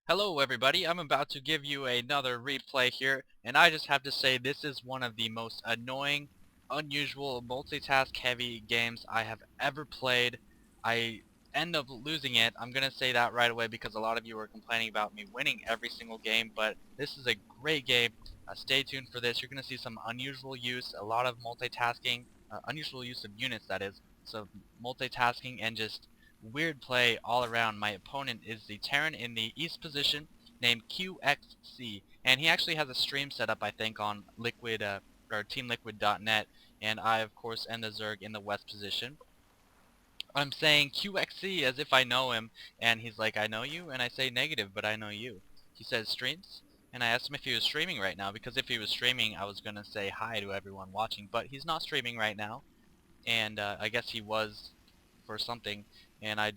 Hello everybody, I'm about to give you another replay here, and I just have to say this is one of the most annoying, unusual, multitask heavy games I have ever played. I end up losing it. I'm gonna say that right away because a lot of you are complaining about me winning every single game, but this is a great game. Stay tuned for this. You're gonna see some unusual use, a lot of multitasking, unusual use of units that is, so multitasking and just weird play all around. My opponent is the Terran in the east position named QXC, and he actually has a stream set up I think on Liquid or TeamLiquid.net, and I of course am the Zerg in the west position. I'm saying QXC as if I know him, and he's like, I know you, and I say negative, but I know you. He says streams, and I asked him if he was streaming right now, because if he was streaming I was gonna say hi to everyone watching, but he's not streaming right now, and I guess he was for something, and I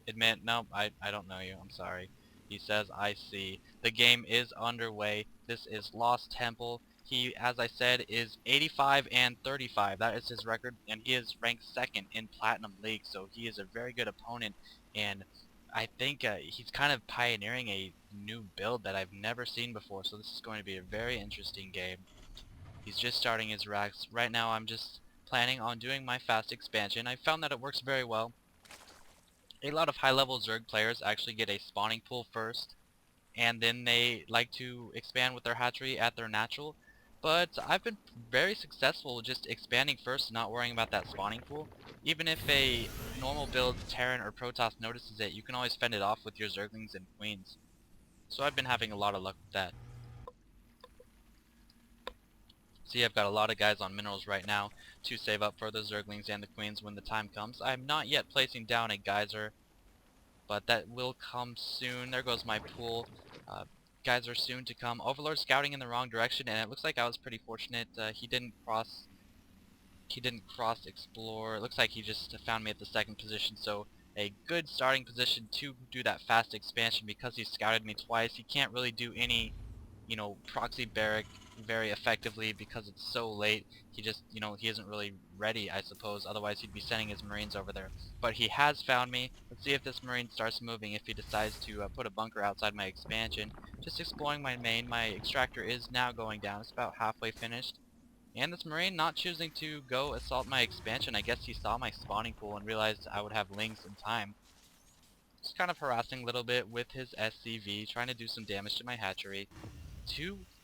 admit, no, I don't know you, I'm sorry. He says, I see. The game is underway. This is Lost Temple. He, as I said, is 85 and 35. That is his record, and he is ranked second in Platinum League, so he is a very good opponent, and I think he's kind of pioneering a new build that I've never seen before, so this is going to be a very interesting game. He's just starting his racks. Right now I'm just planning on doing my fast expansion. I found that it works very well. A lot of high-level Zerg players actually get a spawning pool first, and then they like to expand with their hatchery at their natural. But I've been very successful just expanding first and not worrying about that spawning pool. Even if a normal build Terran or Protoss notices it, you can always fend it off with your Zerglings and Queens. So I've been having a lot of luck with that. See, I've got a lot of guys on minerals right now to save up for the Zerglings and the Queens when the time comes. I'm not yet placing down a geyser, but that will come soon. There goes my pool. Geyser soon to come. Overlord scouting in the wrong direction, and it looks like I was pretty fortunate. He didn't cross explore. It looks like he just found me at the second position, so a good starting position to do that fast expansion. Because he scouted me twice, he can't really do any proxy barrack very effectively because it's so late. He just, he isn't really ready, I suppose. Otherwise, he'd be sending his Marines over there. But he has found me. Let's see if this Marine starts moving, if he decides to put a bunker outside my expansion. Just exploring my main. My extractor is now going down. It's about halfway finished. And this Marine not choosing to go assault my expansion. I guess he saw my spawning pool and realized I would have lings in time. Just kind of harassing a little bit with his SCV, trying to do some damage to my hatchery.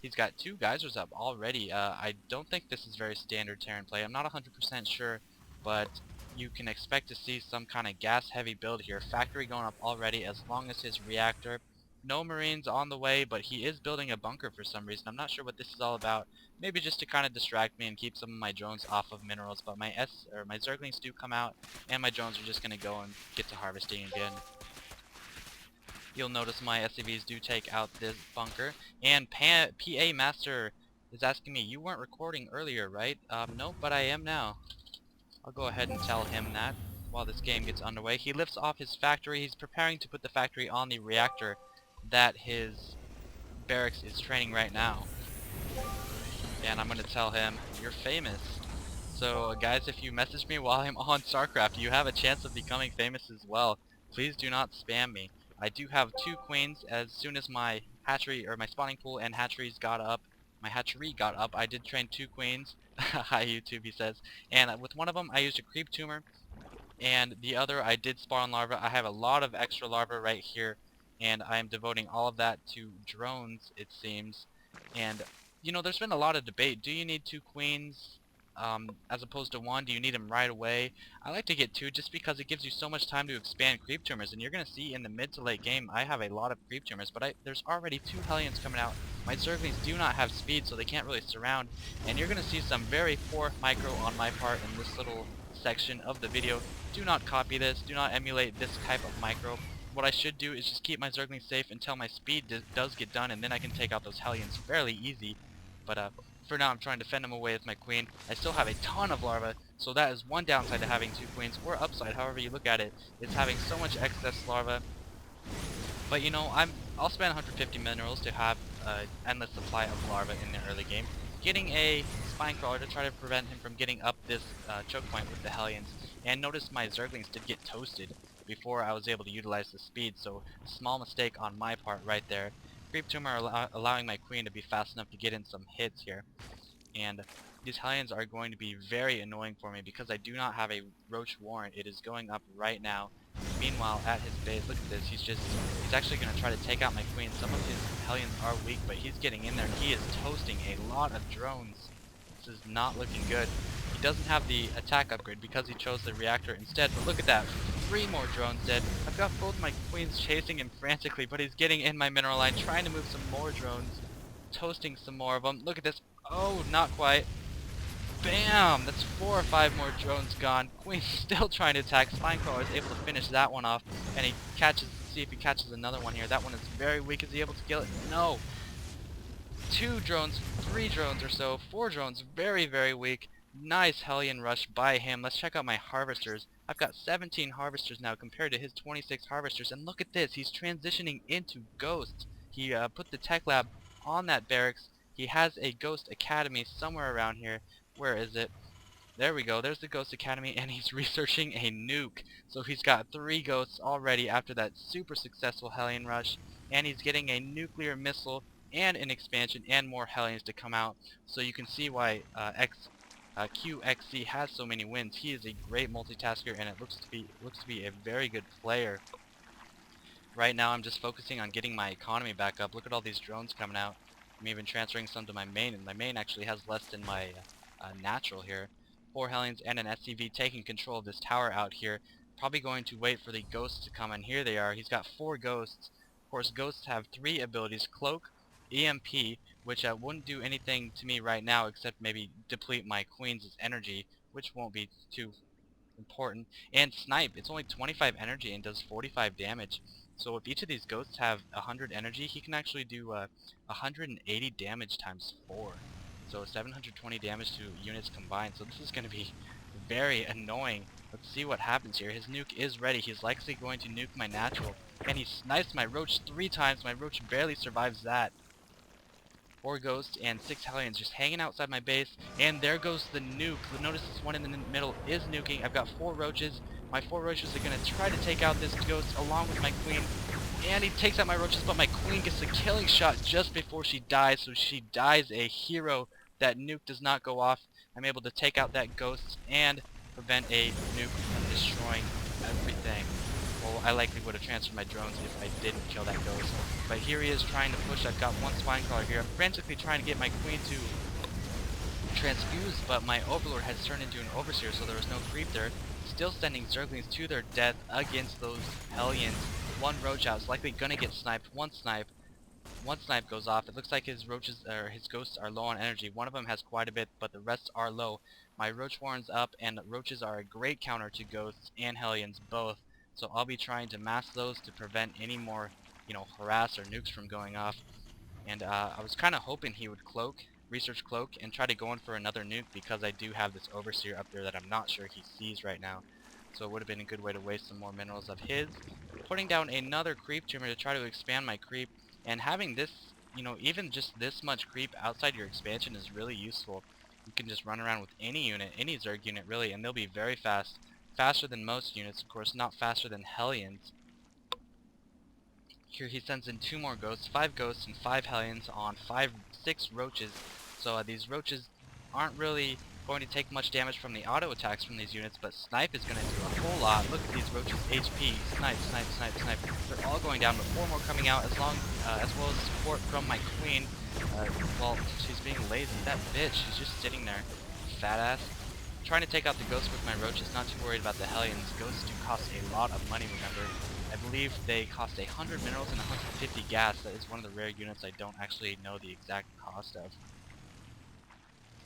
He's got two geysers up already. I don't think this is very standard Terran play. I'm not 100% sure, but you can expect to see some kind of gas heavy build here. Factory going up already as long as his reactor. No Marines on the way, but he is building a bunker for some reason. I'm not sure what this is all about. Maybe just to kind of distract me and keep some of my drones off of minerals, but my Zerglings do come out, and my drones are just going to go and get to harvesting again. You'll notice my SCVs do take out this bunker. And PA Master is asking me, you weren't recording earlier, right? No, but I am now. I'll go ahead and tell him that while this game gets underway. He lifts off his factory. He's preparing to put the factory on the reactor that his barracks is training right now. And I'm going to tell him, you're famous. So guys, if you message me while I'm on StarCraft, you have a chance of becoming famous as well. Please do not spam me. I do have two queens. As soon as my hatchery, or my spawning pool and hatcheries got up, I did train two queens. Hi YouTube, he says. And with one of them, I used a creep tumor, and the other, I did spawn larvae. I have a lot of extra larvae right here, and I am devoting all of that to drones, it seems. And there's been a lot of debate. Do you need two queens as opposed to one? Do you need them right away? I like to get two just because it gives you so much time to expand creep tumors, and you're going to see in the mid to late game I have a lot of creep tumors, but there's already two Hellions coming out. My Zerglings do not have speed, so they can't really surround, and you're going to see some very poor micro on my part in this little section of the video. Do not copy this, do not emulate this type of micro. What I should do is just keep my Zerglings safe until my speed does get done, and then I can take out those Hellions fairly easy. But for now I'm trying to fend them away with my queen. I still have a ton of larvae, so that is one downside to having two queens, or upside, however you look at it, is having so much excess larvae. But I'll spend 150 minerals to have an endless supply of larvae in the early game. Getting a spine crawler to try to prevent him from getting up this choke point with the Hellions. And notice my Zerglings did get toasted. before I was able to utilize the speed, so small mistake on my part right there. Creep tumor allowing my queen to be fast enough to get in some hits here. And these Hellions are going to be very annoying for me because I do not have a Roach Warren. It is going up right now. Meanwhile, at his base, look at this, he's actually going to try to take out my queen. Some of his Hellions are weak, but he's getting in there. He is toasting a lot of drones. This is not looking good. He doesn't have the attack upgrade because he chose the reactor instead, but look at that. 3 more drones dead. I've got both my queens chasing him frantically, but he's getting in my mineral line, trying to move some more drones, toasting some more of them. Look at this. Oh, not quite. Bam! That's 4 or 5 more drones gone. Queen's still trying to attack. Spinecrawler is able to finish that one off, and he catches, see if he catches another one here. That one is very weak. Is he able to kill it? No! 2 drones, 3 drones or so, 4 drones, very, very weak. Nice Hellion rush by him. Let's check out my harvesters. I've got 17 harvesters now compared to his 26 harvesters, and look at this. He's transitioning into ghosts. He put the tech lab on that barracks. He has a ghost academy somewhere around here. Where is it? There we go. There's the ghost academy, and he's researching a nuke. So he's got 3 ghosts already after that super successful Hellion rush, and he's getting a nuclear missile and an expansion and more Hellions to come out. So you can see why QXC has so many wins. He is a great multitasker, and it looks to be a very good player. Right now I'm just focusing on getting my economy back up. Look at all these drones coming out. I'm even transferring some to my main, and my main actually has less than my natural here. 4 Hellions and an SCV taking control of this tower out here. Probably going to wait for the ghosts to come, and here they are. He's got 4 ghosts. Of course, ghosts have 3 abilities: Cloak, EMP, which wouldn't do anything to me right now except maybe deplete my queen's energy, which won't be too important, and Snipe. It's only 25 energy and does 45 damage. So if each of these ghosts have 100 energy, he can actually do 180 damage times 4. So 720 damage to units combined. So this is going to be very annoying. Let's see what happens here. His nuke is ready. He's likely going to nuke my natural. And he snipes my roach 3 times. My roach barely survives that. 4 ghosts and 6 Hellions just hanging outside my base, and there goes the nuke. Notice this one in the middle is nuking. I've got 4 roaches. My 4 roaches are going to try to take out this ghost along with my queen, and he takes out my roaches, but my queen gets the killing shot just before she dies, so she dies a hero. That nuke does not go off. I'm able to take out that ghost and prevent a nuke from destroying everything. Well, I likely would have transferred my drones if I didn't kill that ghost. But here he is trying to push. I've got 1 Spinecrawler here. I'm frantically trying to get my queen to transfuse, but my overlord has turned into an overseer, so there was no creep there. Still sending Zerglings to their death against those Hellions. 1 roach out is likely gonna get sniped. 1 snipe. 1 snipe goes off. It looks like his roaches or his ghosts are low on energy. One of them has quite a bit, but the rest are low. My roach warren's up, and roaches are a great counter to ghosts and Hellions both. So I'll be trying to mass those to prevent any more, harass or nukes from going off. And I was kind of hoping he would research cloak, and try to go in for another nuke because I do have this overseer up there that I'm not sure he sees right now. So it would have been a good way to waste some more minerals of his. Putting down another creep tumor to try to expand my creep, and having this, even just this much creep outside your expansion is really useful. You can just run around with any unit, any Zerg unit really, and they'll be very fast. Faster than most units, of course, not faster than Hellions. Here he sends in 2 more ghosts, 5 ghosts and 5 Hellions on 6 roaches. So these roaches aren't really going to take much damage from the auto attacks from these units, but Snipe is going to do a whole lot. Look at these roaches HP. Snipe, snipe, snipe, snipe. They're all going down, but 4 more coming out as well as support from my queen. Well, she's being lazy. That bitch, she's just sitting there. Fat ass. Trying to take out the ghosts with my roaches, not too worried about the Hellions. Ghosts do cost a lot of money, remember. I believe they cost 100 minerals and 150 gas. That is one of the rare units I don't actually know the exact cost of.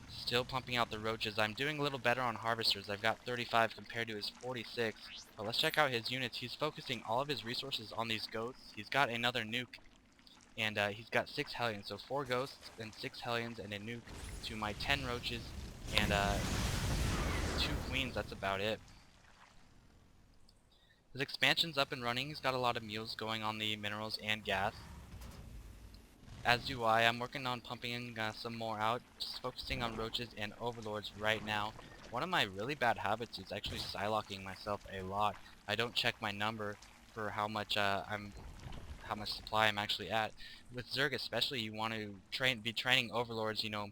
Still pumping out the roaches. I'm doing a little better on harvesters. I've got 35 compared to his 46. But let's check out his units. He's focusing all of his resources on these ghosts. He's got another nuke. And he's got 6 Hellions. So 4 ghosts and 6 Hellions and a nuke to my 10 roaches and 2 queens. That's about it. His expansion's up and running. He's got a lot of mules going on the minerals and gas. As do I. I'm working on pumping some more out, just focusing on roaches and overlords right now. One of my really bad habits is actually silocking myself a lot. I don't check my number for how much how much supply I'm actually at. With Zerg especially, you want to be training overlords, you know,